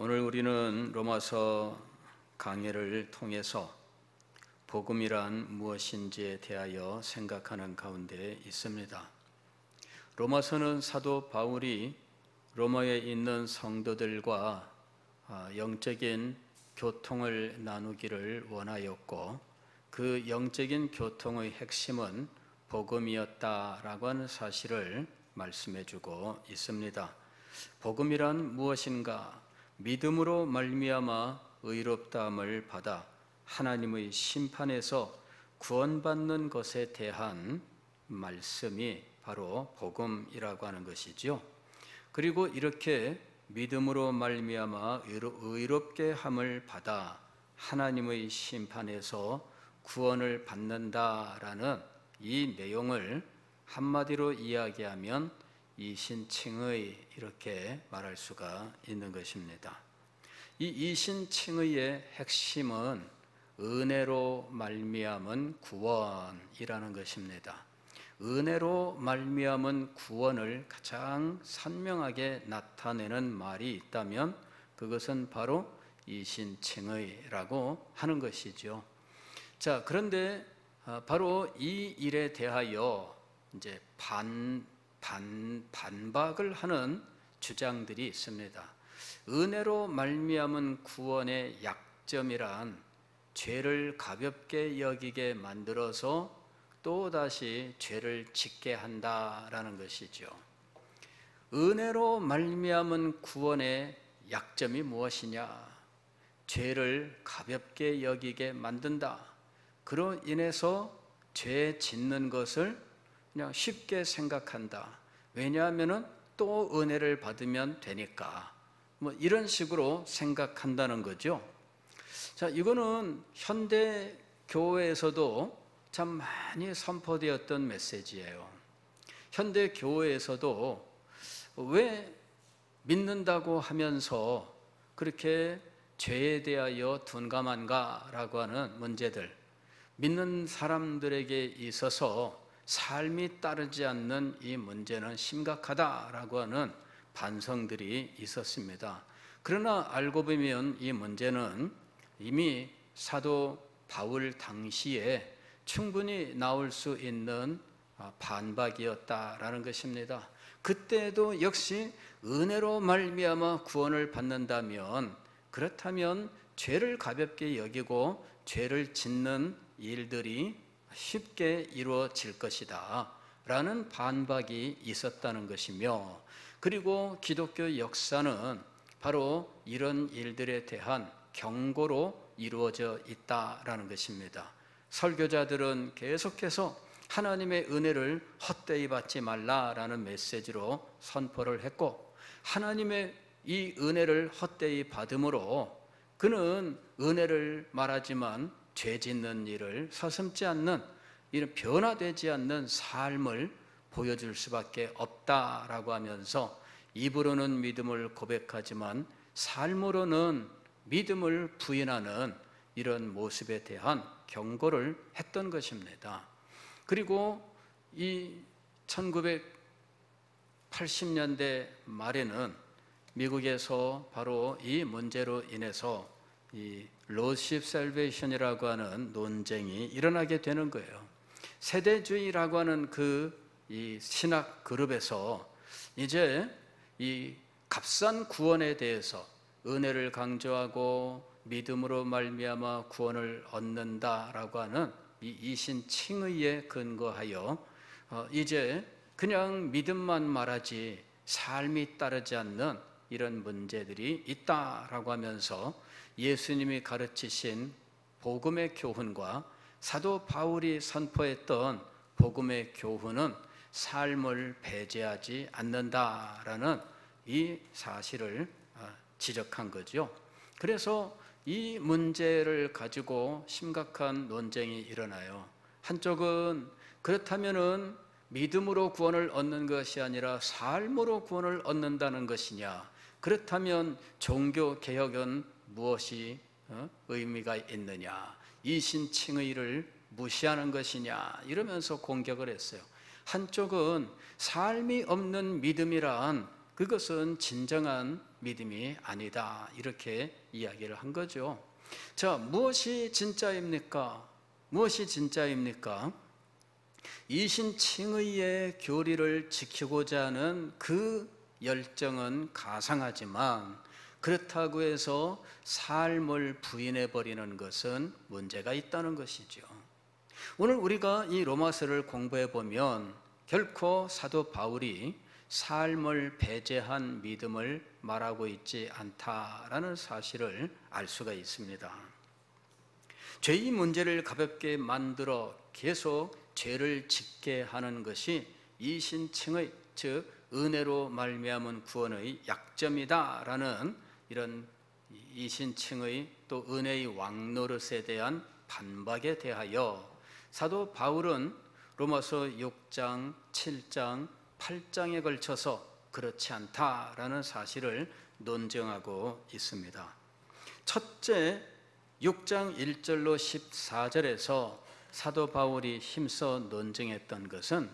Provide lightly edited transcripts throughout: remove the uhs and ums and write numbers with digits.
오늘 우리는 로마서 강해를 통해서 복음이란 무엇인지에 대하여 생각하는 가운데 있습니다. 로마서는 사도 바울이 로마에 있는 성도들과 영적인 교통을 나누기를 원하였고, 그 영적인 교통의 핵심은 복음이었다라고 하는 사실을 말씀해 주고 있습니다. 복음이란 무엇인가? 믿음으로 말미암아 의롭다함을 받아 하나님의 심판에서 구원받는 것에 대한 말씀이 바로 복음이라고 하는 것이죠. 그리고 이렇게 믿음으로 말미암아 의롭게 함을 받아 하나님의 심판에서 구원을 받는다라는 이 내용을 한마디로 이야기하면 이신칭의 이렇게 말할 수가 있는 것입니다. 이 이신칭의의 핵심은 은혜로 말미암은 구원이라는 것입니다. 은혜로 말미암은 구원을 가장 선명하게 나타내는 말이 있다면 그것은 바로 이신칭의라고 하는 것이죠. 자, 그런데 바로 이 일에 대하여 이제 반박을 하는 주장들이 있습니다. 은혜로 말미암은 구원의 약점이란 죄를 가볍게 여기게 만들어서 또다시 죄를 짓게 한다라는 것이죠. 은혜로 말미암은 구원의 약점이 무엇이냐? 죄를 가볍게 여기게 만든다. 그로 인해서 죄 짓는 것을 그냥 쉽게 생각한다. 왜냐하면 또 은혜를 받으면 되니까. 이런 식으로 생각한다는 거죠. 자, 이거는 현대 교회에서도 참 많이 선포되었던 메시지예요. 현대 교회에서도 왜 믿는다고 하면서 그렇게 죄에 대하여 둔감한가라고 하는 문제들, 믿는 사람들에게 있어서 삶이 따르지 않는 이 문제는 심각하다라고 하는 반성들이 있었습니다. 그러나 알고 보면 이 문제는 이미 사도 바울 당시에 충분히 나올 수 있는 반박이었다라는 것입니다. 그때도 역시 은혜로 말미암아 구원을 받는다면, 그렇다면 죄를 가볍게 여기고 죄를 짓는 일들이 쉽게 이루어질 것이다 라는 반박이 있었다는 것이며, 그리고 기독교 역사는 바로 이런 일들에 대한 경고로 이루어져 있다라는 것입니다. 설교자들은 계속해서 하나님의 은혜를 헛되이 받지 말라라는 메시지로 선포를 했고, 하나님의 이 은혜를 헛되이 받음으로 그는 은혜를 말하지만 죄 짓는 일을 서슴지 않는, 이런 변화되지 않는 삶을 보여줄 수밖에 없다라고 하면서 입으로는 믿음을 고백하지만 삶으로는 믿음을 부인하는 이런 모습에 대한 경고를 했던 것입니다. 그리고 이 1980년대 말에는 미국에서 바로 이 문제로 인해서 이 로십 셀베이션이라고 하는 논쟁이 일어나게 되는 거예요. 세대주의라고 하는 이 신학 그룹에서 이제 이 값싼 구원에 대해서 은혜를 강조하고 믿음으로 말미암아 구원을 얻는다라고 하는 이 이신칭의에 근거하여 이제 그냥 믿음만 말하지 삶이 따르지 않는 이런 문제들이 있다라고 하면서 예수님이 가르치신 복음의 교훈과 사도 바울이 선포했던 복음의 교훈은 삶을 배제하지 않는다라는 이 사실을 지적한 거죠. 그래서 이 문제를 가지고 심각한 논쟁이 일어나요. 한쪽은 그렇다면은 믿음으로 구원을 얻는 것이 아니라 삶으로 구원을 얻는다는 것이냐? 그렇다면 종교 개혁은 무엇이 의미가 있느냐? 이신칭의를 무시하는 것이냐? 이러면서 공격을 했어요. 한쪽은 삶이 없는 믿음이란 그것은 진정한 믿음이 아니다. 이렇게 이야기를 한 거죠. 자, 무엇이 진짜입니까? 무엇이 진짜입니까? 이신칭의의 교리를 지키고자 하는 그 열정은 가상하지만 그렇다고 해서 삶을 부인해버리는 것은 문제가 있다는 것이죠. 오늘 우리가 이 로마서를 공부해 보면 결코 사도 바울이 삶을 배제한 믿음을 말하고 있지 않다라는 사실을 알 수가 있습니다. 죄의 문제를 가볍게 만들어 계속 죄를 짓게 하는 것이 이신칭의, 즉 은혜로 말미암은 구원의 약점이다라는 이런 이신칭의 또 은혜의 왕노릇에 대한 반박에 대하여 사도 바울은 로마서 6장, 7장, 8장에 걸쳐서 그렇지 않다라는 사실을 논증하고 있습니다. 첫째, 6장 1절로 14절에서 사도 바울이 힘써 논증했던 것은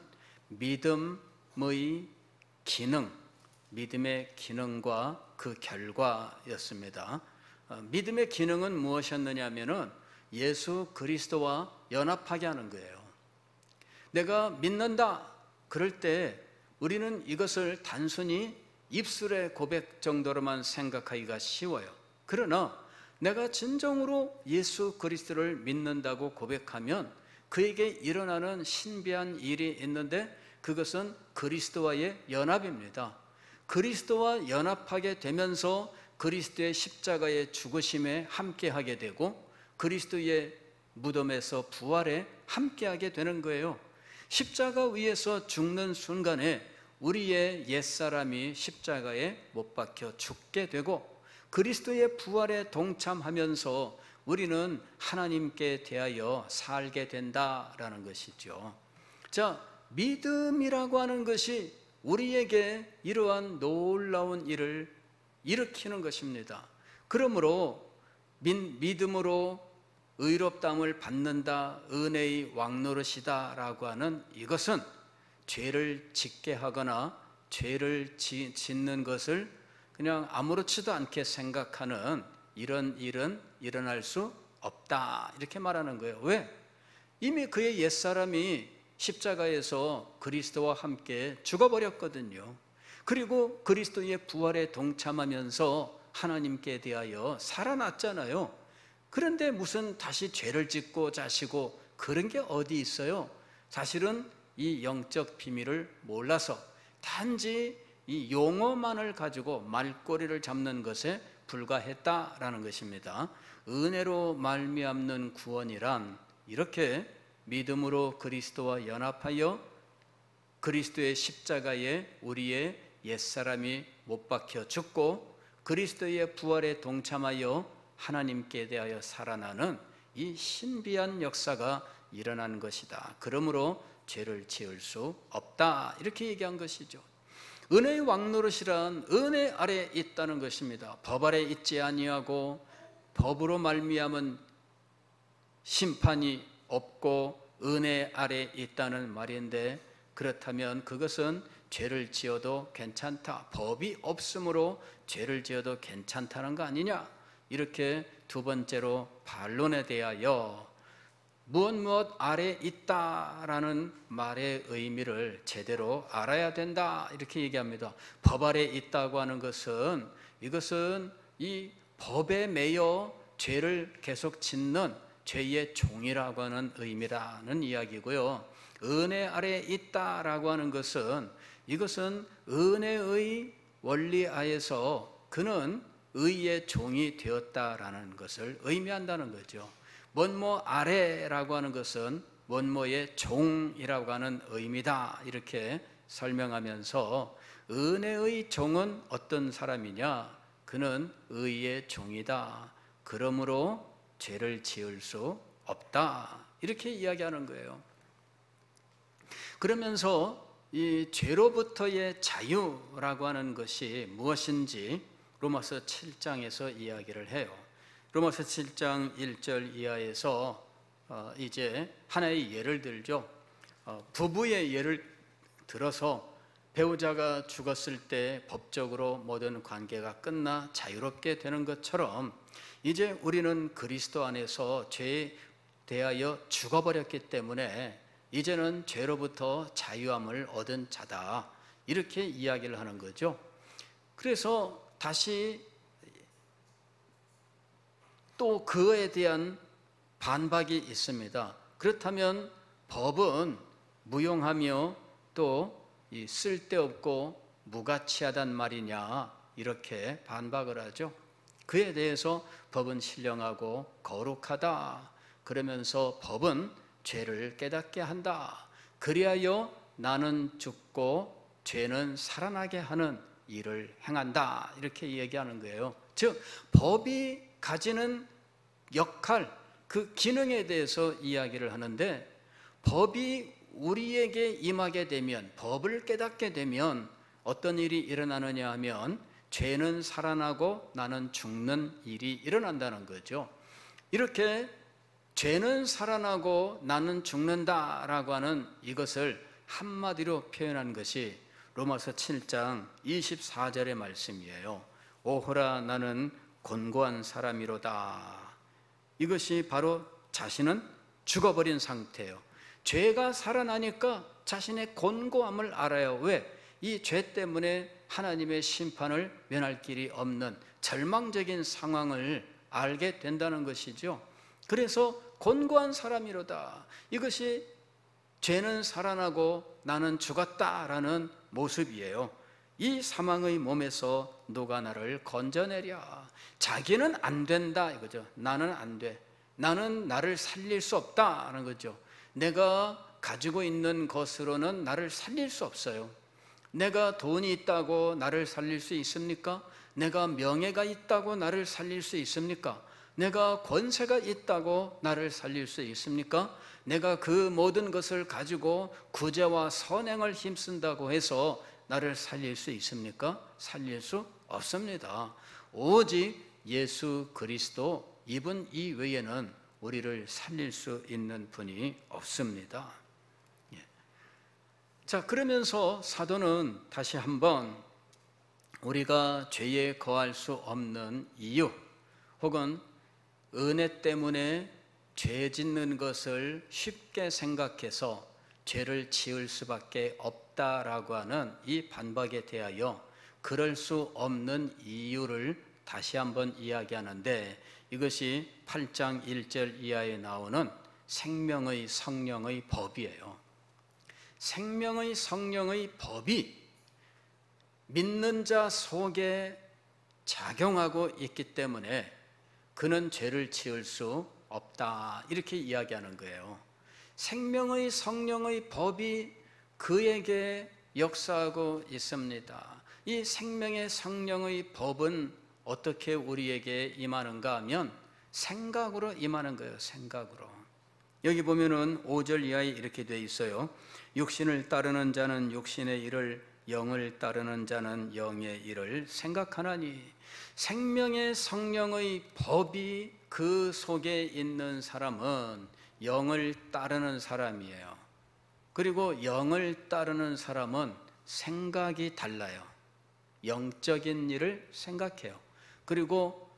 믿음의 기능, 믿음의 기능과 그 결과였습니다. 믿음의 기능은 무엇이었느냐 하면은 예수 그리스도와 연합하게 하는 거예요. 내가 믿는다 그럴 때 우리는 이것을 단순히 입술의 고백 정도로만 생각하기가 쉬워요. 그러나 내가 진정으로 예수 그리스도를 믿는다고 고백하면 그에게 일어나는 신비한 일이 있는데 그것은 그리스도와의 연합입니다. 그리스도와 연합하게 되면서 그리스도의 십자가의 죽으심에 함께하게 되고 그리스도의 무덤에서 부활에 함께하게 되는 거예요. 십자가 위에서 죽는 순간에 우리의 옛사람이 십자가에 못 박혀 죽게 되고 그리스도의 부활에 동참하면서 우리는 하나님께 대하여 살게 된다라는 것이죠. 자, 믿음이라고 하는 것이 우리에게 이러한 놀라운 일을 일으키는 것입니다. 그러므로 믿음으로 의롭다함을 받는다, 은혜의 왕노릇이다라고 하는 이것은 죄를 짓게 하거나 죄를 짓는 것을 그냥 아무렇지도 않게 생각하는 이런 일은 일어날 수 없다 이렇게 말하는 거예요. 왜? 이미 그의 옛사람이 십자가에서 그리스도와 함께 죽어버렸거든요. 그리고 그리스도의 부활에 동참하면서 하나님께 대하여 살아났잖아요. 그런데 무슨 다시 죄를 짓고 자시고 그런 게 어디 있어요? 사실은 이 영적 비밀을 몰라서 단지 이 용어만을 가지고 말꼬리를 잡는 것에 불과했다라는 것입니다. 은혜로 말미암는 구원이란 이렇게 믿음으로 그리스도와 연합하여 그리스도의 십자가에 우리의 옛사람이 못 박혀 죽고 그리스도의 부활에 동참하여 하나님께 대하여 살아나는 이 신비한 역사가 일어난 것이다. 그러므로 죄를 지을 수 없다 이렇게 얘기한 것이죠. 은혜의 왕노릇이란 은혜 아래 있다는 것입니다. 법 아래 있지 아니하고 법으로 말미암은 심판이 없고 은혜 아래 있다는 말인데 그렇다면 그것은 죄를 지어도 괜찮다, 법이 없으므로 죄를 지어도 괜찮다는 거 아니냐, 이렇게 두 번째로 반론에 대하여 무엇 아래 있다라는 말의 의미를 제대로 알아야 된다 이렇게 얘기합니다. 법 아래 있다고 하는 것은 이것은 이 법에 매여 죄를 계속 짓는 죄의 종이라고 하는 의미라는 이야기고요. 은혜 아래 있다라고 하는 것은 이것은 은혜의 원리 하에서 그는 의의 종이 되었다라는 것을 의미한다는 거죠. 뭔뭐 아래라고 하는 것은 뭔뭐의 종이라고 하는 의미다 이렇게 설명하면서 은혜의 종은 어떤 사람이냐? 그는 의의 종이다. 그러므로 죄를 지을 수 없다 이렇게 이야기하는 거예요. 그러면서 이 죄로부터의 자유라고 하는 것이 무엇인지 로마서 7장에서 이야기를 해요. 로마서 7장 1절 이하에서 이제 하나의 예를 들죠. 부부의 예를 들어서 배우자가 죽었을 때 법적으로 모든 관계가 끝나 자유롭게 되는 것처럼 이제 우리는 그리스도 안에서 죄에 대하여 죽어버렸기 때문에 이제는 죄로부터 자유함을 얻은 자다, 이렇게 이야기를 하는 거죠. 그래서 다시 또 그에 대한 반박이 있습니다. 그렇다면 법은 무용하며 또 쓸데없고 무가치하단 말이냐, 이렇게 반박을 하죠. 그에 대해서 법은 신령하고 거룩하다, 그러면서 법은 죄를 깨닫게 한다, 그리하여 나는 죽고 죄는 살아나게 하는 일을 행한다, 이렇게 얘기하는 거예요. 즉 법이 가지는 역할, 그 기능에 대해서 이야기를 하는데, 법이 우리에게 임하게 되면, 법을 깨닫게 되면 어떤 일이 일어나느냐 하면 죄는 살아나고 나는 죽는 일이 일어난다는 거죠. 이렇게 죄는 살아나고 나는 죽는다라고 하는 이것을 한마디로 표현한 것이 로마서 7장 24절의 말씀이에요. 오호라 나는 곤고한 사람이로다. 이것이 바로 자신은 죽어버린 상태예요. 죄가 살아나니까 자신의 곤고함을 알아요. 왜? 이 죄 때문에 하나님의 심판을 면할 길이 없는 절망적인 상황을 알게 된다는 것이죠. 그래서 곤고한 사람이로다, 이것이 죄는 살아나고 나는 죽었다라는 모습이에요. 이 사망의 몸에서 누가 나를 건져내랴. 자기는 안 된다 이거죠. 나는 안 돼, 나는 나를 살릴 수 없다는 거죠. 내가 가지고 있는 것으로는 나를 살릴 수 없어요. 내가 돈이 있다고 나를 살릴 수 있습니까? 내가 명예가 있다고 나를 살릴 수 있습니까? 내가 권세가 있다고 나를 살릴 수 있습니까? 내가 그 모든 것을 가지고 구제와 선행을 힘쓴다고 해서 나를 살릴 수 있습니까? 살릴 수 없습니다. 오직 예수 그리스도, 이분 이외에는 우리를 살릴 수 있는 분이 없습니다. 자, 그러면서 사도는 다시 한번 우리가 죄에 거할 수 없는 이유, 혹은 은혜 때문에 죄 짓는 것을 쉽게 생각해서 죄를 지을 수밖에 없다라고 하는 이 반박에 대하여 그럴 수 없는 이유를 다시 한번 이야기하는데, 이것이 8장 1절 이하에 나오는 생명의 성령의 법이에요. 생명의 성령의 법이 믿는 자 속에 작용하고 있기 때문에 그는 죄를 지을 수 없다, 이렇게 이야기하는 거예요. 생명의 성령의 법이 그에게 역사하고 있습니다. 이 생명의 성령의 법은 어떻게 우리에게 임하는가 하면 생각으로 임하는 거예요. 생각으로. 여기 보면은 5절 이하에 이렇게 되어 있어요. 육신을 따르는 자는 육신의 일을, 영을 따르는 자는 영의 일을 생각하나니. 생명의 성령의 법이 그 속에 있는 사람은 영을 따르는 사람이에요. 그리고 영을 따르는 사람은 생각이 달라요. 영적인 일을 생각해요. 그리고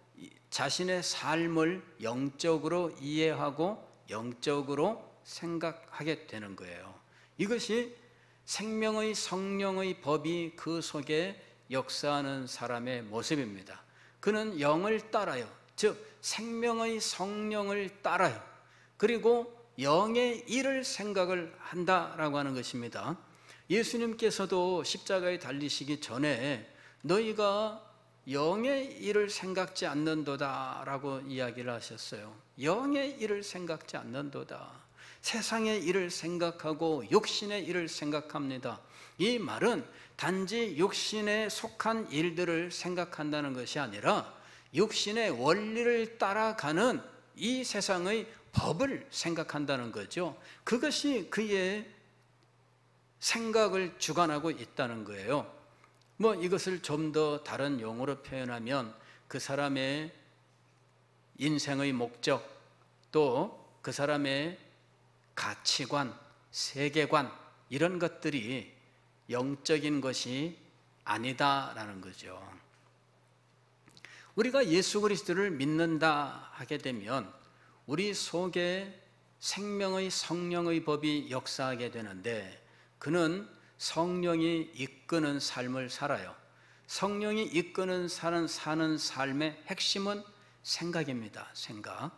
자신의 삶을 영적으로 이해하고 영적으로 생각하게 되는 거예요. 이것이 생명의 성령의 법이 그 속에 역사하는 사람의 모습입니다. 그는 영을 따라요. 즉 생명의 성령을 따라요. 그리고 영의 일을 생각을 한다라고 하는 것입니다. 예수님께서도 십자가에 달리시기 전에 너희가 영의 일을 생각지 않는도다 라고 이야기를 하셨어요. 영의 일을 생각지 않는도다. 세상의 일을 생각하고 육신의 일을 생각합니다. 이 말은 단지 육신에 속한 일들을 생각한다는 것이 아니라 육신의 원리를 따라가는 이 세상의 법을 생각한다는 거죠. 그것이 그의 생각을 주관하고 있다는 거예요. 이것을 좀 더 다른 용어로 표현하면 그 사람의 인생의 목적, 또 그 사람의 가치관, 세계관, 이런 것들이 영적인 것이 아니다라는 거죠. 우리가 예수 그리스도를 믿는다 하게 되면 우리 속에 생명의 성령의 법이 역사하게 되는데, 그는 성령이 이끄는 삶을 살아요. 성령이 이끄는 사는 삶의 핵심은 생각입니다. 생각.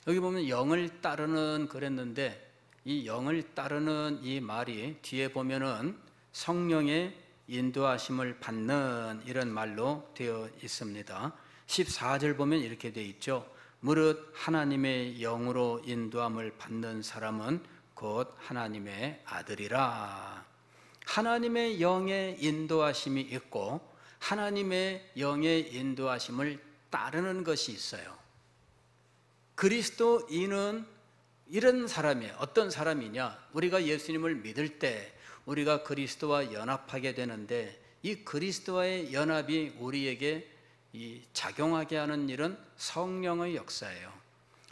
여기 보면 영을 따르는 그랬는데, 이 영을 따르는 이 말이 뒤에 보면은 성령의 인도하심을 받는 이런 말로 되어 있습니다. 14절 보면 이렇게 되어 있죠. 무릇 하나님의 영으로 인도함을 받는 사람은 곧 하나님의 아들이라. 하나님의 영의 인도하심이 있고 하나님의 영의 인도하심을 따르는 것이 있어요. 그리스도인은 이런 사람이에요. 어떤 사람이냐? 우리가 예수님을 믿을 때 우리가 그리스도와 연합하게 되는데, 이 그리스도와의 연합이 우리에게 작용하게 하는 일은 성령의 역사예요.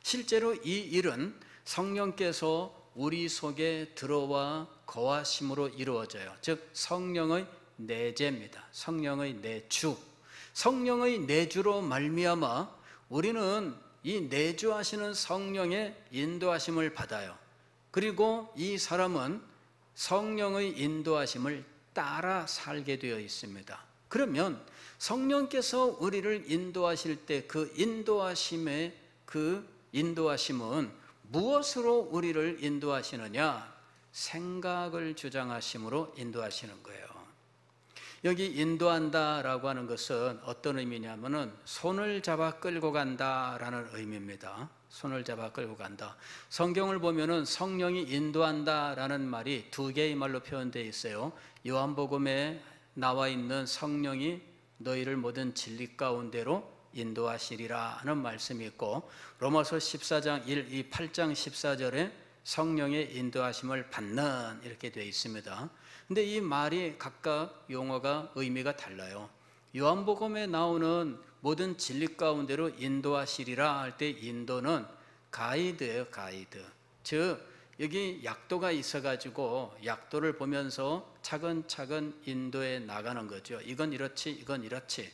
실제로 이 일은 성령께서 우리 속에 들어와 거하심으로 이루어져요. 즉 성령의 내재입니다. 성령의 내주. 성령의 내주로 말미암아 우리는 이 내주하시는 성령의 인도하심을 받아요. 그리고 이 사람은 성령의 인도하심을 따라 살게 되어 있습니다. 그러면 성령께서 우리를 인도하실 때 그 인도하심은 무엇으로 우리를 인도하시느냐? 생각을 주장하심으로 인도하시는 거예요. 여기 인도한다라고 하는 것은 어떤 의미냐면은 손을 잡아 끌고 간다라는 의미입니다. 손을 잡아 끌고 간다. 성경을 보면은 성령이 인도한다라는 말이 두 개의 말로 표현되어 있어요. 요한복음에 나와 있는 성령이 너희를 모든 진리 가운데로 인도하시리라 하는 말씀이 있고, 로마서 14장 8장 14절에 성령의 인도하심을 받는 이렇게 되어 있습니다. 근데 이 말이 각각 용어가 의미가 달라요. 요한복음에 나오는 모든 진리 가운데로 인도하시리라 할 때 인도는 가이드예요. 가이드. 즉 여기 약도가 있어가지고 약도를 보면서 차근차근 인도해 나가는 거죠. 이건 이렇지, 이건 이렇지.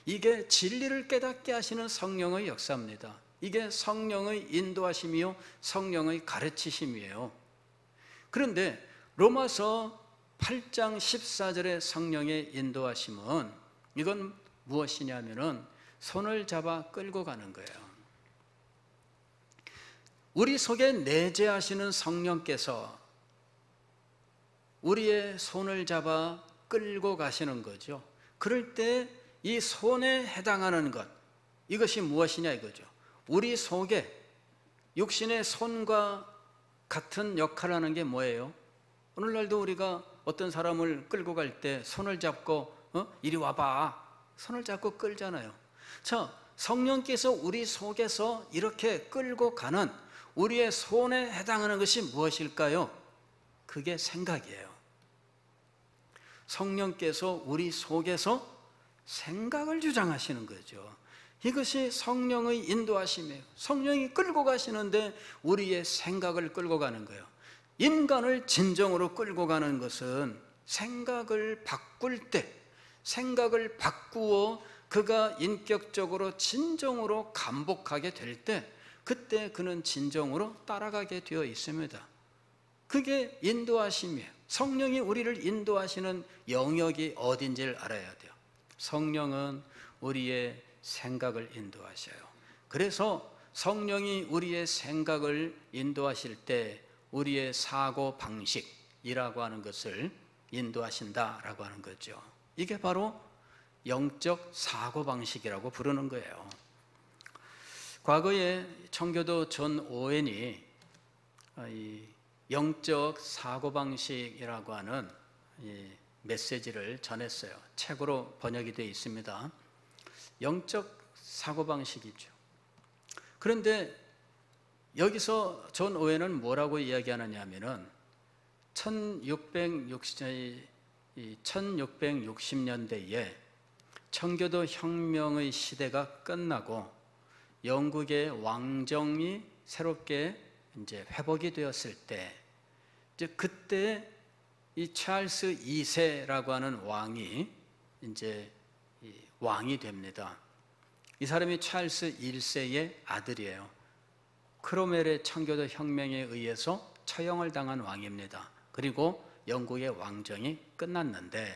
이게 진리를 깨닫게 하시는 성령의 역사입니다. 이게 성령의 인도하심이요, 성령의 가르치심이에요. 그런데 로마서 8장 14절의 성령의 인도하심은 이건 무엇이냐면은 손을 잡아 끌고 가는 거예요. 우리 속에 내재하시는 성령께서 우리의 손을 잡아 끌고 가시는 거죠. 그럴 때 이 손에 해당하는 것, 이것이 무엇이냐 이거죠. 우리 속에 육신의 손과 같은 역할을 하는 게 뭐예요? 오늘날도 우리가 어떤 사람을 끌고 갈 때 손을 잡고 이리 와봐, 손을 잡고 끌잖아요. 자, 성령께서 우리 속에서 이렇게 끌고 가는 우리의 손에 해당하는 것이 무엇일까요? 그게 생각이에요. 성령께서 우리 속에서 생각을 주장하시는 거죠. 이것이 성령의 인도하심이에요. 성령이 끌고 가시는데 우리의 생각을 끌고 가는 거예요. 인간을 진정으로 끌고 가는 것은 생각을 바꿀 때, 생각을 바꾸어 그가 인격적으로 진정으로 감복하게 될 때, 그때 그는 진정으로 따라가게 되어 있습니다. 그게 인도하심이에요. 성령이 우리를 인도하시는 영역이 어딘지를 알아야 돼요. 성령은 우리의 생각을 인도하셔요. 그래서 성령이 우리의 생각을 인도하실 때 우리의 사고 방식이라고 하는 것을 인도하신다라고 하는 거죠. 이게 바로 영적 사고 방식이라고 부르는 거예요. 과거에 청교도 존 오웬이 영적 사고 방식이라고 하는 메시지를 전했어요. 책으로 번역이 되어 있습니다. 영적 사고방식이죠. 그런데 여기서 존 오웬은 뭐라고 이야기하느냐 하면은 1660년대에 청교도 혁명의 시대가 끝나고 영국의 왕정이 새롭게 이제 회복이 되었을 때, 이제 그때 이 찰스 2세라고 하는 왕이 이제 왕이 됩니다. 이 사람이 찰스 1세의 아들이에요. 크로멜의 청교도 혁명에 의해서 처형을 당한 왕입니다. 그리고 영국의 왕정이 끝났는데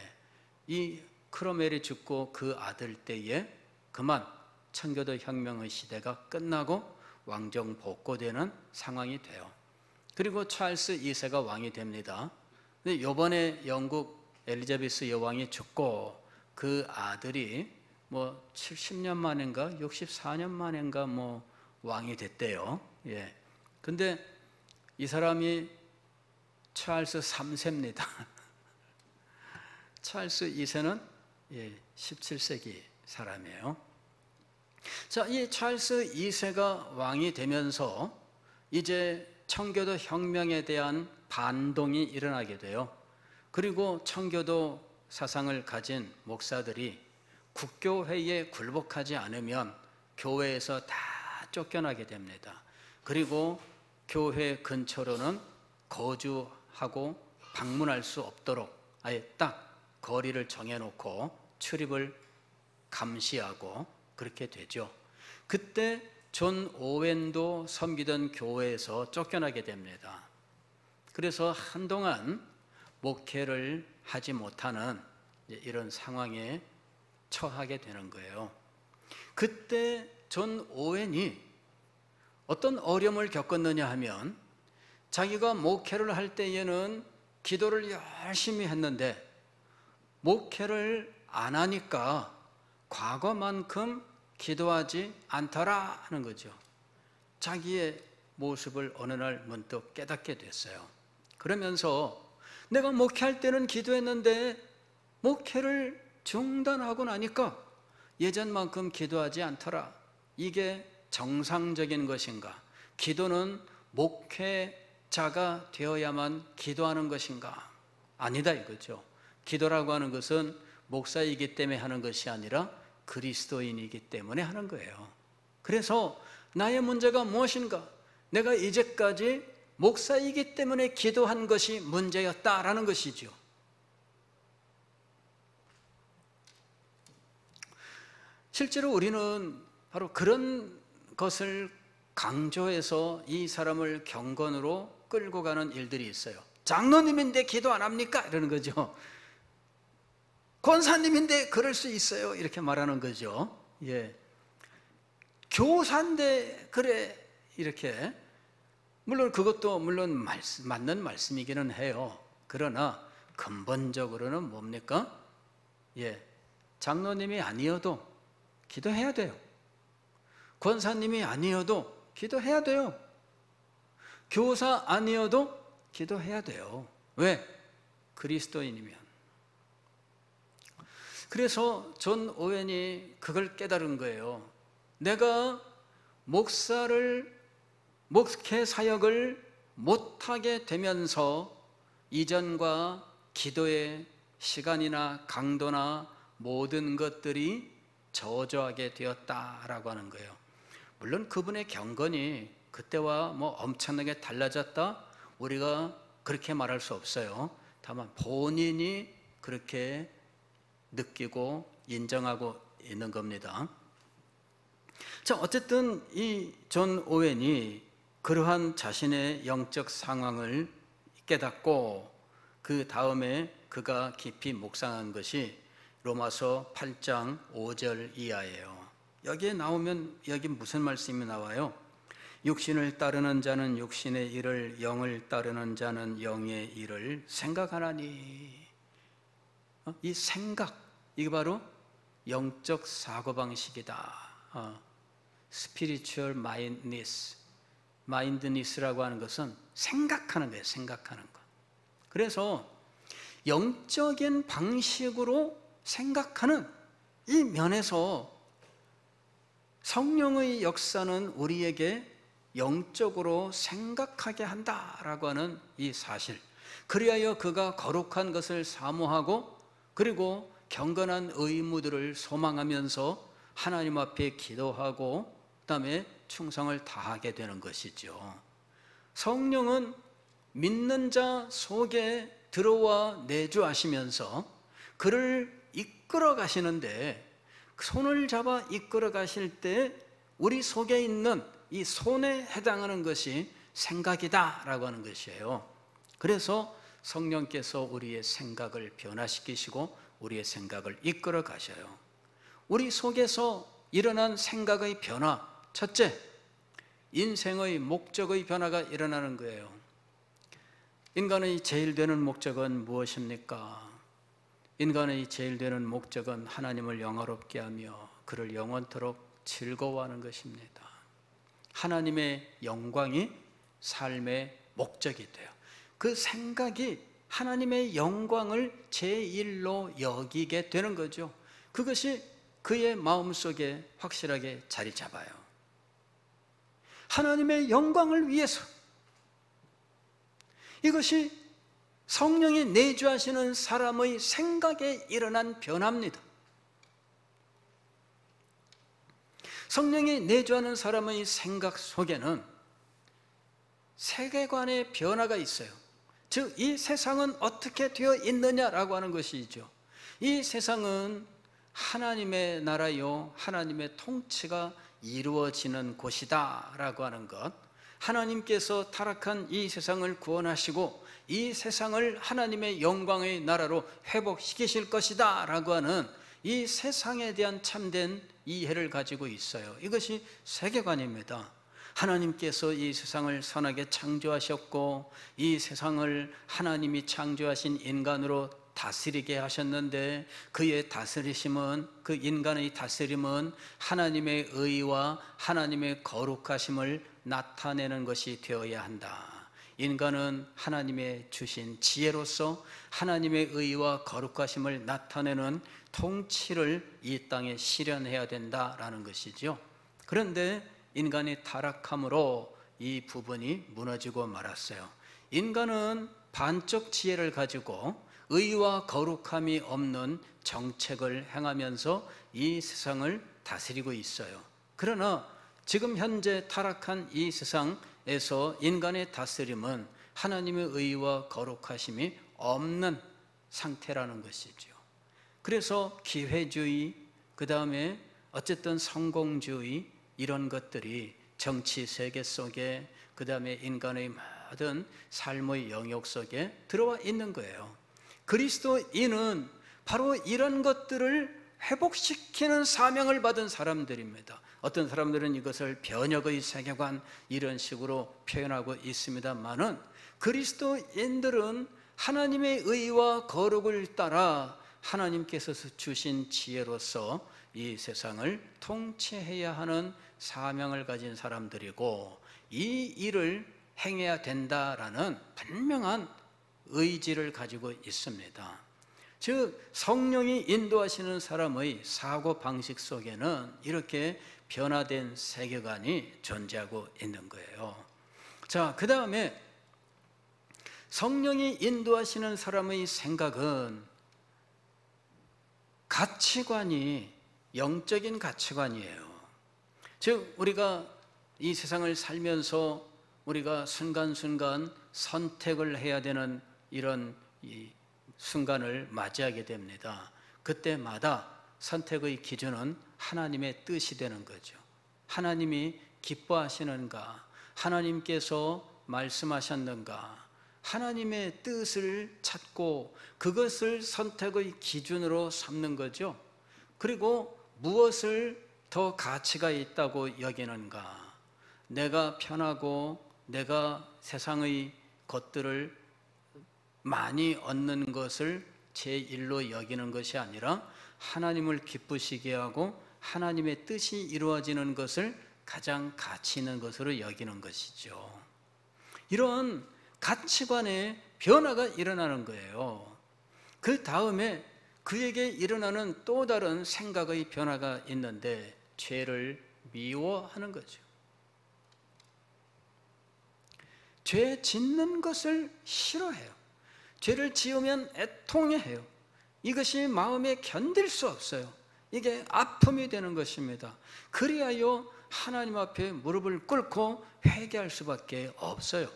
이 크로멜이 죽고 그 아들 때에 그만 청교도 혁명의 시대가 끝나고 왕정 복고되는 상황이 돼요. 그리고 찰스 2세가 왕이 됩니다. 근데 이번에 영국 엘리자베스 여왕이 죽고 그 아들이 뭐 70년 만인가 64년 만인가 뭐 왕이 됐대요. 예. 근데 이 사람이 찰스 3세입니다. 찰스 2세는 17세기 사람이에요. 자, 이 찰스 2세가 왕이 되면서 이제 청교도 혁명에 대한 반동이 일어나게 돼요. 그리고 청교도 사상을 가진 목사들이 국교회에 굴복하지 않으면 교회에서 다 쫓겨나게 됩니다. 그리고 교회 근처로는 거주하고 방문할 수 없도록 아예 딱 거리를 정해놓고 출입을 감시하고 그렇게 되죠. 그때 존 오웬도 섬기던 교회에서 쫓겨나게 됩니다. 그래서 한동안 목회를 하지 못하는 이런 상황에 처하게 되는 거예요. 그때 존 오웬이 어떤 어려움을 겪었느냐 하면 자기가 목회를 할 때에는 기도를 열심히 했는데 목회를 안 하니까 과거만큼 기도하지 않더라 하는 거죠. 자기의 모습을 어느 날 문득 깨닫게 됐어요. 그러면서 내가 목회할 때는 기도했는데 목회를 중단하고 나니까 예전만큼 기도하지 않더라. 이게 정상적인 것인가? 기도는 목회자가 되어야만 기도하는 것인가? 아니다 이거죠. 기도라고 하는 것은 목사이기 때문에 하는 것이 아니라 그리스도인이기 때문에 하는 거예요. 그래서 나의 문제가 무엇인가? 내가 이제까지 목사이기 때문에 기도한 것이 문제였다라는 것이죠. 실제로 우리는 바로 그런 것을 강조해서 이 사람을 경건으로 끌고 가는 일들이 있어요. 장로님인데 기도 안 합니까? 이러는 거죠. 권사님인데 그럴 수 있어요. 이렇게 말하는 거죠. 예. 교사인데 그래. 이렇게. 물론 그것도 맞는 말씀이기는 해요. 그러나 근본적으로는 뭡니까? 예. 장로님이 아니어도 기도해야 돼요. 권사님이 아니어도 기도해야 돼요. 교사 아니어도 기도해야 돼요. 왜? 그리스도인이면. 그래서 존 오웬이 그걸 깨달은 거예요. 내가 목회 사역을 못하게 되면서 이전과 기도의 시간이나 강도나 모든 것들이 저조하게 되었다라고 하는 거예요. 물론 그분의 경건이 그때와 뭐 엄청나게 달라졌다? 우리가 그렇게 말할 수 없어요. 다만 본인이 그렇게 느끼고 인정하고 있는 겁니다. 자, 어쨌든 이 존 오웬이 그러한 자신의 영적 상황을 깨닫고 그 다음에 그가 깊이 묵상한 것이 로마서 8장 5절 이하예요. 여기에 나오면 여기 무슨 말씀이 나와요? 육신을 따르는 자는 육신의 일을, 영을 따르는 자는 영의 일을 생각하나니. 이 생각, 이게 바로 영적 사고방식이다. Spiritual mindness라고 하는 것은 생각하는 거예요. 생각하는 것. 그래서 영적인 방식으로 생각하는 이 면에서 성령의 역사는 우리에게 영적으로 생각하게 한다라고 하는 이 사실, 그리하여 그가 거룩한 것을 사모하고 그리고 경건한 의무들을 소망하면서 하나님 앞에 기도하고 그다음에 충성을 다하게 되는 것이죠. 성령은 믿는 자 속에 들어와 내주하시면서 그를 이끌어 가시는데, 손을 잡아 이끌어 가실 때 우리 속에 있는 이 손에 해당하는 것이 생각이다 라고 하는 것이에요. 그래서 성령께서 우리의 생각을 변화시키시고 우리의 생각을 이끌어 가셔요. 우리 속에서 일어난 생각의 변화, 첫째, 인생의 목적의 변화가 일어나는 거예요. 인간의 제일 되는 목적은 무엇입니까? 인간의 제일 되는 목적은 하나님을 영화롭게 하며 그를 영원토록 즐거워하는 것입니다. 하나님의 영광이 삶의 목적이 돼요. 그 생각이 하나님의 영광을 제1로 여기게 되는 거죠. 그것이 그의 마음속에 확실하게 자리 잡아요. 하나님의 영광을 위해서, 이것이 성령이 내주하시는 사람의 생각에 일어난 변화입니다. 성령이 내주하는 사람의 생각 속에는 세계관의 변화가 있어요. 즉, 이 세상은 어떻게 되어 있느냐라고 하는 것이죠. 이 세상은 하나님의 나라요, 하나님의 통치가 이루어지는 곳이다 라고 하는 것, 하나님께서 타락한 이 세상을 구원하시고 이 세상을 하나님의 영광의 나라로 회복시키실 것이다 라고 하는 이 세상에 대한 참된 이해를 가지고 있어요. 이것이 세계관입니다. 하나님께서 이 세상을 선하게 창조하셨고 이 세상을 하나님이 창조하신 인간으로 다스리게 하셨는데, 그의 다스리심은, 그 인간의 다스림은 하나님의 의와 하나님의 거룩하심을 나타내는 것이 되어야 한다. 인간은 하나님의 주신 지혜로서 하나님의 의와 거룩하심을 나타내는 통치를 이 땅에 실현해야 된다라는 것이죠. 그런데 인간이 타락함으로 이 부분이 무너지고 말았어요. 인간은 반쪽 지혜를 가지고 의와 거룩함이 없는 정책을 행하면서 이 세상을 다스리고 있어요. 그러나 지금 현재 타락한 이 세상에서 인간의 다스림은 하나님의 의와 거룩하심이 없는 상태라는 것이죠. 그래서 기회주의, 그 다음에 어쨌든 성공주의, 이런 것들이 정치 세계 속에, 그 다음에 인간의 모든 삶의 영역 속에 들어와 있는 거예요. 그리스도인은 바로 이런 것들을 회복시키는 사명을 받은 사람들입니다. 어떤 사람들은 이것을 변혁의 세계관 이런 식으로 표현하고 있습니다만은, 그리스도인들은 하나님의 의와 거룩을 따라 하나님께서 주신 지혜로서 이 세상을 통치해야 하는 사명을 가진 사람들이고, 이 일을 행해야 된다라는 분명한 의지를 가지고 있습니다. 즉, 성령이 인도하시는 사람의 사고 방식 속에는 이렇게 변화된 세계관이 존재하고 있는 거예요. 자, 그 다음에 성령이 인도하시는 사람의 생각은 가치관이 영적인 가치관이에요. 즉, 우리가 이 세상을 살면서 우리가 순간순간 선택을 해야 되는 이런 이 순간을 맞이하게 됩니다. 그때마다 선택의 기준은 하나님의 뜻이 되는 거죠. 하나님이 기뻐하시는가? 하나님께서 말씀하셨는가? 하나님의 뜻을 찾고 그것을 선택의 기준으로 삼는 거죠. 그리고 무엇을 더 가치가 있다고 여기는가? 내가 편하고 내가 세상의 것들을 많이 얻는 것을 제1로 여기는 것이 아니라 하나님을 기쁘시게 하고 하나님의 뜻이 이루어지는 것을 가장 가치 있는 것으로 여기는 것이죠. 이런 가치관의 변화가 일어나는 거예요. 그 다음에 그에게 일어나는 또 다른 생각의 변화가 있는데, 죄를 미워하는 거죠. 죄 짓는 것을 싫어해요. 죄를 지으면 애통해해요. 이것이 마음에 견딜 수 없어요. 이게 아픔이 되는 것입니다. 그리하여 하나님 앞에 무릎을 꿇고 회개할 수밖에 없어요.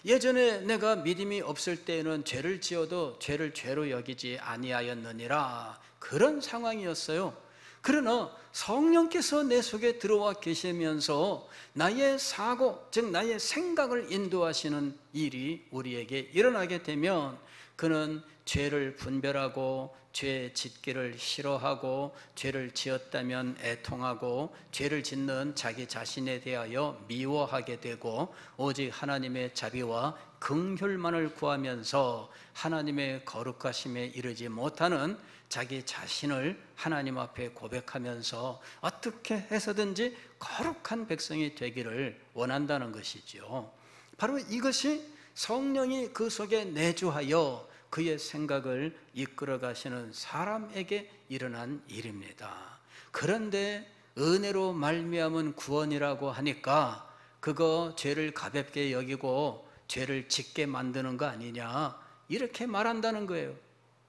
예전에 내가 믿음이 없을 때에는 죄를 지어도 죄를 죄로 여기지 아니하였느니라, 그런 상황이었어요. 그러나 성령께서 내 속에 들어와 계시면서 나의 사고, 즉 나의 생각을 인도하시는 일이 우리에게 일어나게 되면 그는 죄를 분별하고 죄 짓기를 싫어하고 죄를 지었다면 애통하고 죄를 짓는 자기 자신에 대하여 미워하게 되고 오직 하나님의 자비와 긍휼만을 구하면서 하나님의 거룩하심에 이르지 못하는 자기 자신을 하나님 앞에 고백하면서 어떻게 해서든지 거룩한 백성이 되기를 원한다는 것이죠. 바로 이것이 성령이 그 속에 내주하여 그의 생각을 이끌어 가시는 사람에게 일어난 일입니다. 그런데 은혜로 말미암은 구원이라고 하니까 그거 죄를 가볍게 여기고 죄를 짓게 만드는 거 아니냐, 이렇게 말한다는 거예요.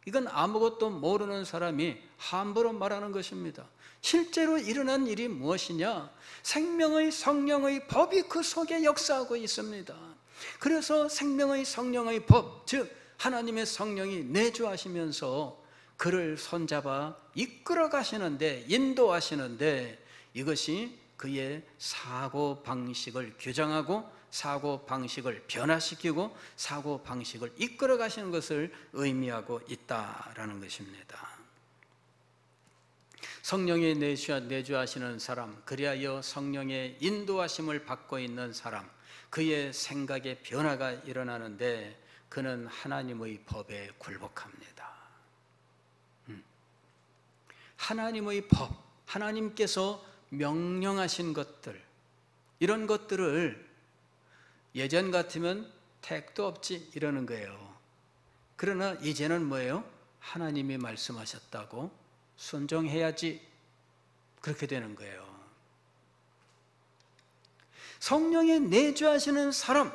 이건 아무것도 모르는 사람이 함부로 말하는 것입니다. 실제로 일어난 일이 무엇이냐? 생명의 성령의 법이 그 속에 역사하고 있습니다. 그래서 생명의 성령의 법, 즉 하나님의 성령이 내주하시면서 그를 손잡아 이끌어 가시는데, 인도하시는데, 이것이 그의 사고 방식을 규정하고 사고 방식을 변화시키고 사고 방식을 이끌어 가시는 것을 의미하고 있다라는 것입니다. 성령의 내주하시는 사람, 그리하여 성령의 인도하심을 받고 있는 사람, 그의 생각의 변화가 일어나는데 그는 하나님의 법에 굴복합니다. 하나님의 법, 하나님께서 명령하신 것들, 이런 것들을 예전 같으면 택도 없지 이러는 거예요. 그러나 이제는 뭐예요? 하나님이 말씀하셨다고 순종해야지, 그렇게 되는 거예요. 성령에 내주하시는 사람,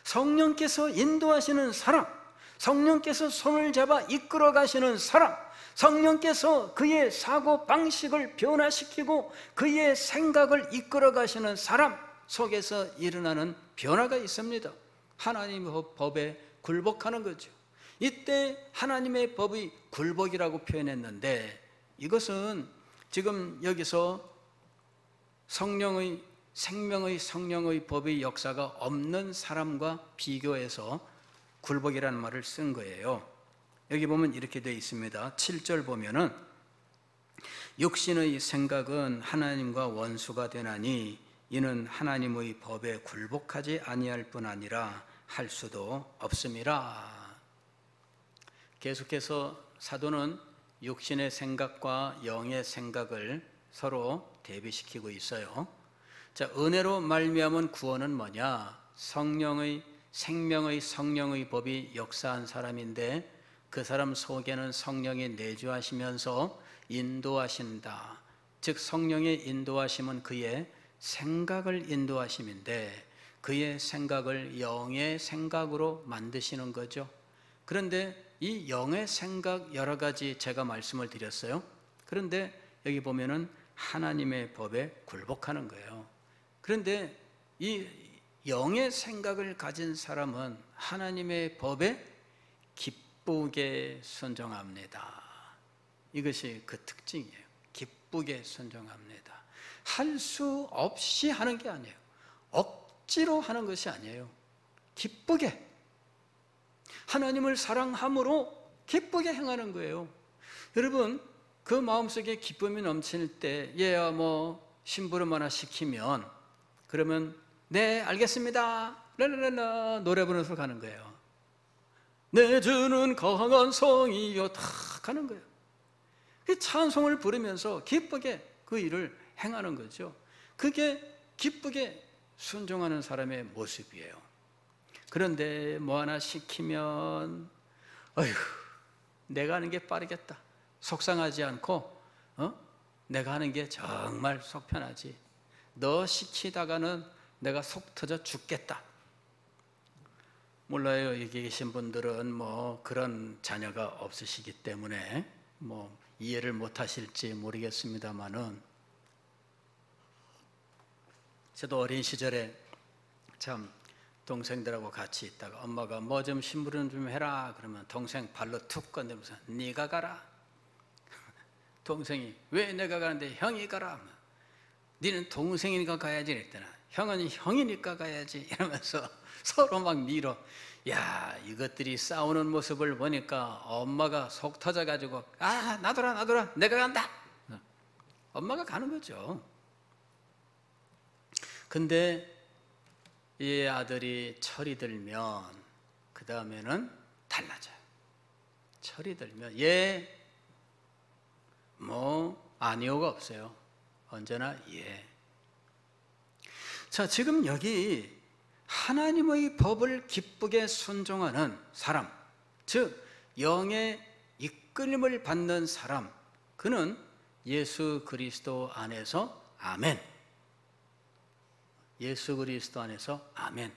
성령께서 인도하시는 사람, 성령께서 손을 잡아 이끌어 가시는 사람, 성령께서 그의 사고 방식을 변화시키고 그의 생각을 이끌어 가시는 사람 속에서 일어나는 변화가 있습니다. 하나님의 법에 굴복하는 거죠. 이때 하나님의 법이 굴복이라고 표현했는데, 이것은 지금 여기서 성령의, 생명의 성령의 법의 역사가 없는 사람과 비교해서 굴복이라는 말을 쓴 거예요. 여기 보면 이렇게 되어 있습니다. 7절 보면은 육신의 생각은 하나님과 원수가 되나니 이는 하나님의 법에 굴복하지 아니할 뿐 아니라 할 수도 없음이라. 계속해서 사도는 육신의 생각과 영의 생각을 서로 대비시키고 있어요. 자, 은혜로 말미암은 구원은 뭐냐? 성령의, 생명의 성령의 법이 역사한 사람인데 그 사람 속에는 성령이 내주하시면서 인도하신다. 즉 성령의 인도하심은 그의 생각을 인도하심인데 그의 생각을 영의 생각으로 만드시는 거죠. 그런데 이 영의 생각 여러 가지 제가 말씀을 드렸어요. 그런데 여기 보면은 하나님의 법에 굴복하는 거예요. 그런데 이 영의 생각을 가진 사람은 하나님의 법에 기쁘게 순종합니다. 이것이 그 특징이에요. 기쁘게 순종합니다. 할 수 없이 하는 게 아니에요. 억지로 하는 것이 아니에요. 기쁘게, 하나님을 사랑함으로 기쁘게 행하는 거예요. 여러분, 그 마음속에 기쁨이 넘칠 때 얘야 뭐 심부름 하나 시키면 그러면 네 알겠습니다 라라라라 노래 부르면서 가는 거예요. 내 주는 강한 성이요 탁 하는 거예요. 찬송을 부르면서 기쁘게 그 일을 행하는 거죠. 그게 기쁘게 순종하는 사람의 모습이에요. 그런데 뭐 하나 시키면 어휴 내가 하는 게 빠르겠다, 속상하지 않고 내가 하는 게 정말 속 편하지, 너 시키다가는 내가 속 터져 죽겠다. 몰라요, 여기 계신 분들은 뭐 그런 자녀가 없으시기 때문에 뭐 이해를 못 하실지 모르겠습니다만은 저도 어린 시절에 참 동생들하고 같이 있다가 엄마가 뭐 좀 심부름 좀 해라 그러면 동생 발로 툭 건드면서 네가 가라. 동생이 왜 내가 가는데 형이 가라. 니는 동생이니까 가야지 그랬더니 형은 형이니까 가야지 이러면서 서로 막 밀어. 야, 이것들이 싸우는 모습을 보니까 엄마가 속 터져가지고 아, 놔둬라 내가 간다. 엄마가 가는 거죠. 근데 이 아들이 철이 들면 그 다음에는 달라져요. 철이 들면 예, 뭐 아니오가 없어요. 언제나 예. 자, 지금 여기 하나님의 법을 기쁘게 순종하는 사람, 즉 영의 이끌림을 받는 사람, 그는 예수 그리스도 안에서 아멘. 예수 그리스도 안에서 아멘.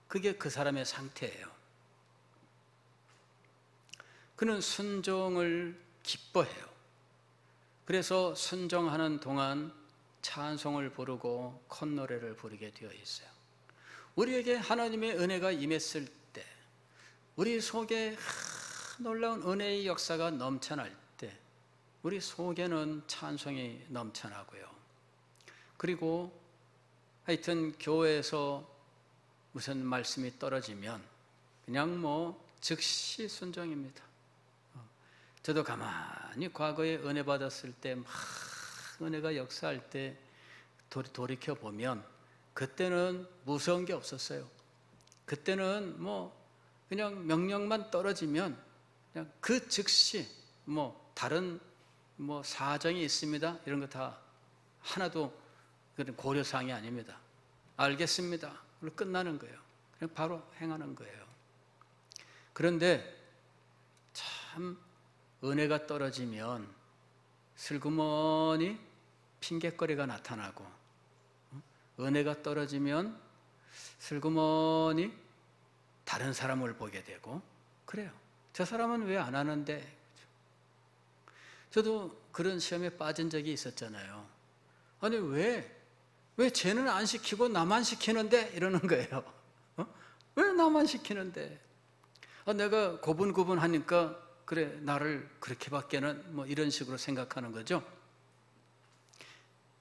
그게 그 사람의 상태예요. 그는 순종을 기뻐해요. 그래서 순종하는 동안 찬송을 부르고 콧노래를 부르게 되어 있어요. 우리에게 하나님의 은혜가 임했을 때, 우리 속에 놀라운 은혜의 역사가 넘쳐날 때 우리 속에는 찬송이 넘쳐나고요. 그리고 하여튼 교회에서 무슨 말씀이 떨어지면 그냥 뭐 즉시 순종입니다. 저도 가만히 과거에 은혜 받았을 때 막 은혜가 역사할 때 돌이켜보면 그때는 무서운 게 없었어요. 그때는 뭐 그냥 명령만 떨어지면 그냥 그 즉시 뭐 다른 뭐 사정이 있습니다 이런 거 다 하나도 그런 고려사항이 아닙니다. 알겠습니다. 그리고 끝나는 거예요. 그냥 바로 행하는 거예요. 그런데 참 은혜가 떨어지면 슬그머니 핑곗거리가 나타나고, 은혜가 떨어지면 슬그머니 다른 사람을 보게 되고 그래요. 저 사람은 왜 안 하는데? 저도 그런 시험에 빠진 적이 있었잖아요. 아니 왜 쟤는 안 시키고 나만 시키는데? 이러는 거예요. 왜 나만 시키는데? 내가 고분고분하니까 그래 나를 그렇게밖에는 뭐 이런 식으로 생각하는 거죠.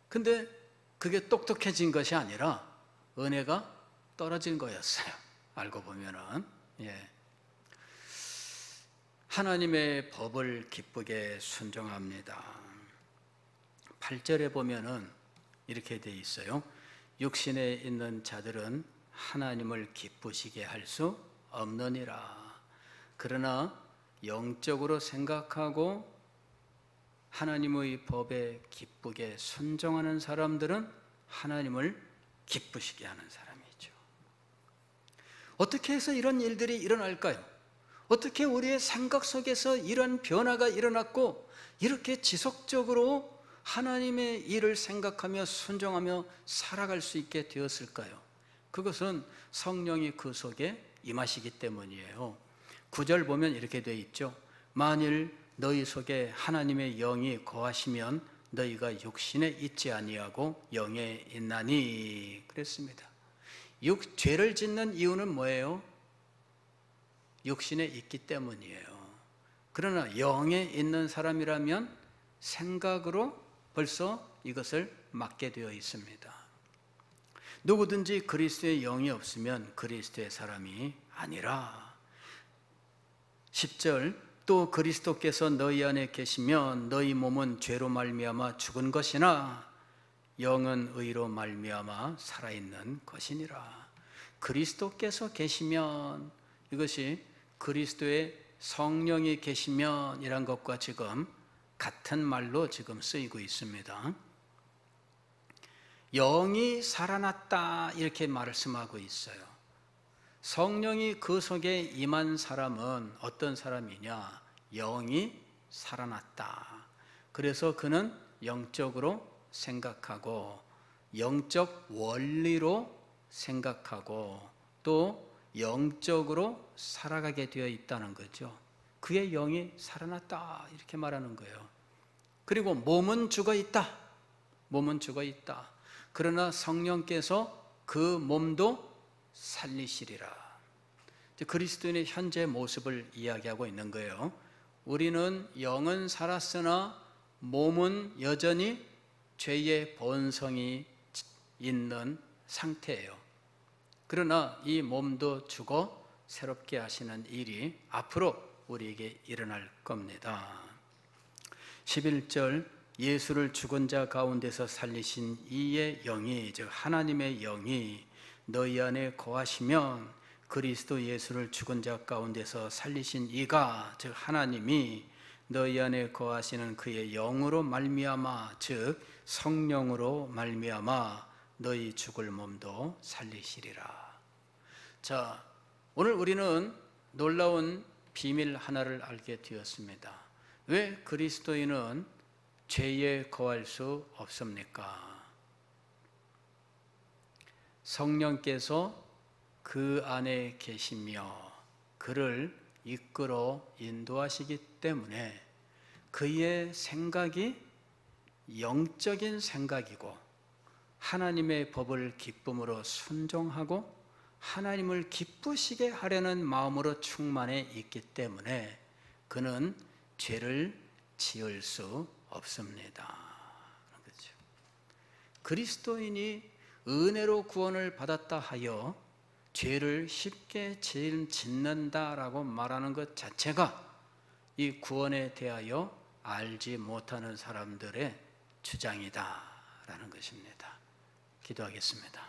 근데 그게 똑똑해진 것이 아니라 은혜가 떨어진 거였어요. 알고 보면은. 예. 하나님의 법을 기쁘게 순종합니다. 8절에 보면은 이렇게 돼 있어요. 육신에 있는 자들은 하나님을 기쁘시게 할 수 없느니라. 그러나 영적으로 생각하고 하나님의 법에 기쁘게 순종하는 사람들은 하나님을 기쁘시게 하는 사람이죠. 어떻게 해서 이런 일들이 일어날까요? 어떻게 우리의 생각 속에서 이런 변화가 일어났고 이렇게 지속적으로 하나님의 일을 생각하며 순종하며 살아갈 수 있게 되었을까요? 그것은 성령이 그 속에 임하시기 때문이에요. 9절 보면 이렇게 되어 있죠. 만일 너희 속에 하나님의 영이 거하시면 너희가 육신에 있지 아니하고 영에 있나니 그랬습니다. 죄를 짓는 이유는 뭐예요? 육신에 있기 때문이에요. 그러나 영에 있는 사람이라면 생각으로 벌써 이것을 막게 되어 있습니다. 누구든지 그리스도의 영이 없으면 그리스도의 사람이 아니라. 10절 또 그리스도께서 너희 안에 계시면 너희 몸은 죄로 말미암아 죽은 것이나 영은 의로 말미암아 살아있는 것이니라. 그리스도께서 계시면, 이것이 그리스도의 성령이 계시면 이란 것과 지금 같은 말로 지금 쓰이고 있습니다. 영이 살아났다 이렇게 말씀하고 있어요. 성령이 그 속에 임한 사람은 어떤 사람이냐? 영이 살아났다. 그래서 그는 영적으로 생각하고 영적 원리로 생각하고 또 영적으로 살아가게 되어 있다는 거죠. 그의 영이 살아났다 이렇게 말하는 거예요. 그리고 몸은 죽어 있다. 몸은 죽어 있다. 그러나 성령께서 그 몸도 살리시리라. 그리스도인의 현재 모습을 이야기하고 있는 거예요. 우리는 영은 살았으나 몸은 여전히 죄의 본성이 있는 상태예요. 그러나 이 몸도 죽어 새롭게 하시는 일이 앞으로 우리에게 일어날 겁니다. 11절 예수를 죽은 자 가운데서 살리신 이의 영이, 즉 하나님의 영이 너희 안에 거하시면 그리스도 예수를 죽은 자 가운데서 살리신 이가, 즉 하나님이 너희 안에 거하시는 그의 영으로 말미암아, 즉 성령으로 말미암아 너희 죽을 몸도 살리시리라. 자, 오늘 우리는 놀라운 비밀 하나를 알게 되었습니다. 왜 그리스도인은 죄에 거할 수 없습니까? 성령께서 그 안에 계시며 그를 이끌어 인도하시기 때문에 그의 생각이 영적인 생각이고 하나님의 법을 기쁨으로 순종하고 하나님을 기쁘시게 하려는 마음으로 충만해 있기 때문에 그는 죄를 지을 수 없습니다. 그렇죠. 그리스도인이 은혜로 구원을 받았다 하여 죄를 쉽게 짓는다라고 말하는 것 자체가 이 구원에 대하여 알지 못하는 사람들의 주장이다라는 것입니다. 기도하겠습니다.